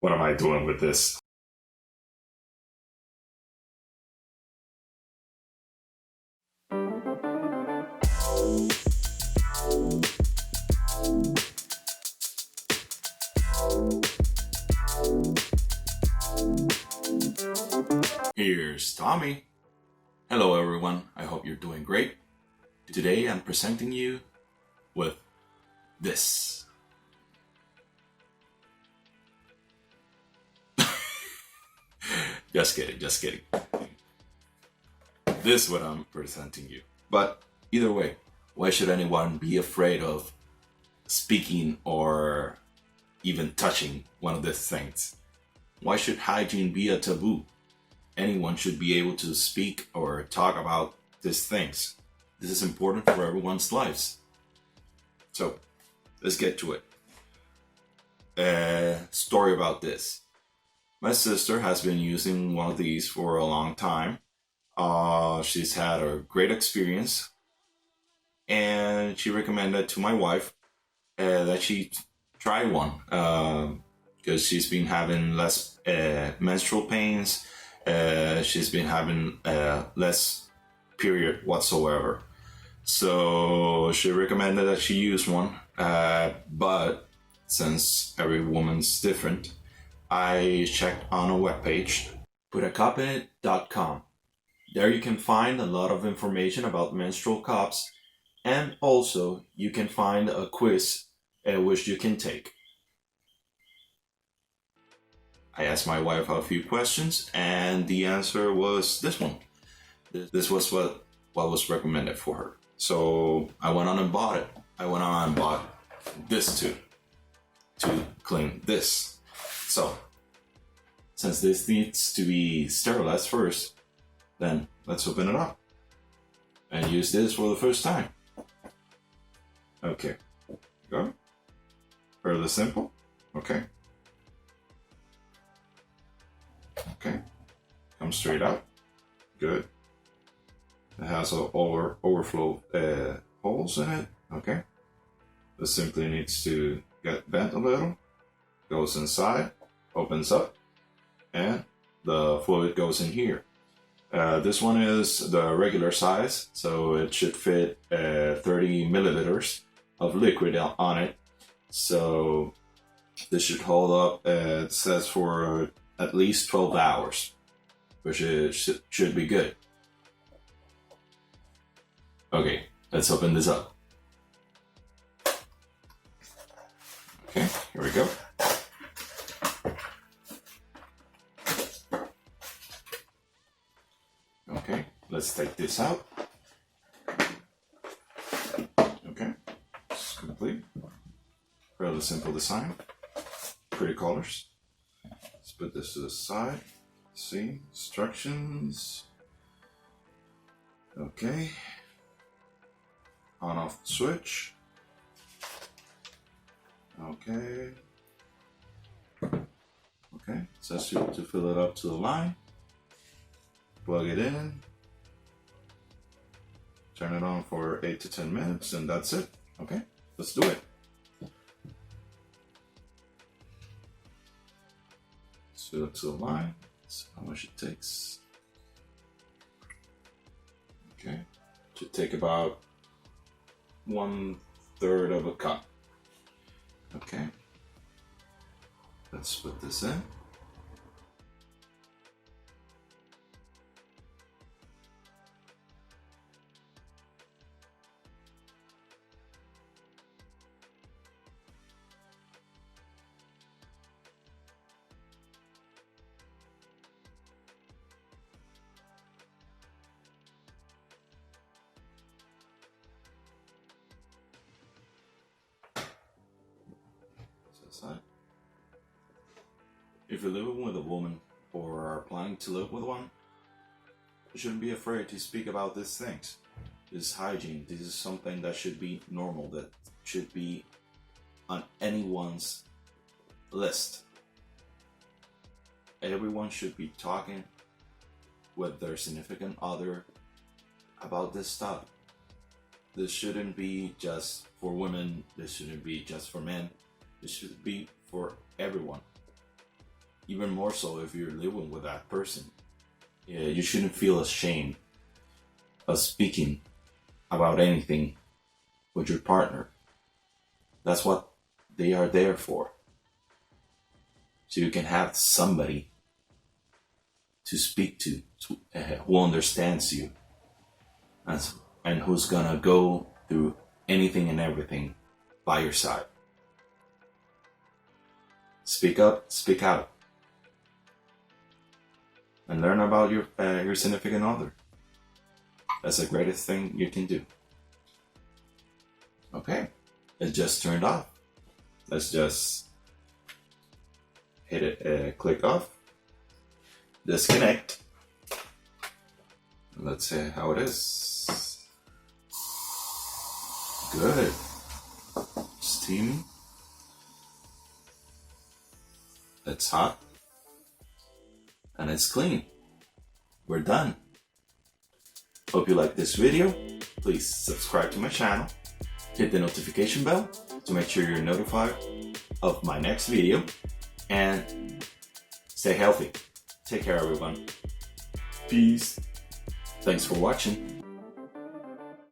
What am I doing with this? Here's Tommy. Hello everyone, I hope you're doing great. Today I'm presenting you with this. Just kidding. This is what I'm presenting you. But either way, why should anyone be afraid of speaking or even touching one of these things? Why should hygiene be a taboo? Anyone should be able to speak or talk about these things. This is important for everyone's lives. So, let's get to it. A story about this. My sister has been using one of these for a long time. She's had a great experience, and she recommended to my wife that she try one because she's been having less menstrual pains. She's been having less period whatsoever. So she recommended that she use one, but since every woman's different, I checked on a webpage, putacuppinit.com. There you can find a lot of information about menstrual cups, and also you can find a quiz which you can take. I asked my wife a few questions, and the answer was this one. This was what was recommended for her. So I went on and bought it. I went on and bought this too, to clean this. So, since this needs to be sterilized first, then let's open it up and use this for the first time. Okay, go. Fairly simple. Okay. Okay, comes straight out. Good. It has a overflow holes in it. Okay. This simply needs to get bent a little. Goes inside, opens up, and the fluid goes in here. This one is the regular size, so it should fit 30 milliliters of liquid on it. So this should hold up, it says for at least 12 hours, which should be good. Okay, let's open this up. Okay, here we go. Okay, let's take this out. Okay, it's complete. Fairly simple design. Pretty colors. Let's put this to the side. See, instructions. Okay. On off switch. Okay. Okay, it says to fill it up to the line. Plug it in. Turn it on for 8 to 10 minutes, and that's it. Okay, let's do it. Fill it to the line. That's how much it takes. Okay, should take about 1/3 of a cup. Okay, let's put this in. If you're living with a woman or are planning to live with one, you shouldn't be afraid to speak about these things. This is hygiene. This is something that should be normal, that should be on anyone's list. Everyone should be talking with their significant other about this stuff. This shouldn't be just for women. This shouldn't be just for men. This should be for everyone. even more so if you're living with that person. You shouldn't feel ashamed of speaking about anything with your partner. That's what they are there for. So you can have somebody to speak to who understands you and who's gonna go through anything and everything by your side. Speak up, speak out, and learn about your significant other. That's the greatest thing you can do. Okay, it just turned off. Let's just hit it, click off, disconnect. Let's see how it is. Good. Steamy. It's hot. And it's clean. We're done. Hope you like this video. Please subscribe to my channel. Hit the notification bell to make sure you're notified of my next video. And stay healthy. Take care, everyone. Peace. Thanks for watching.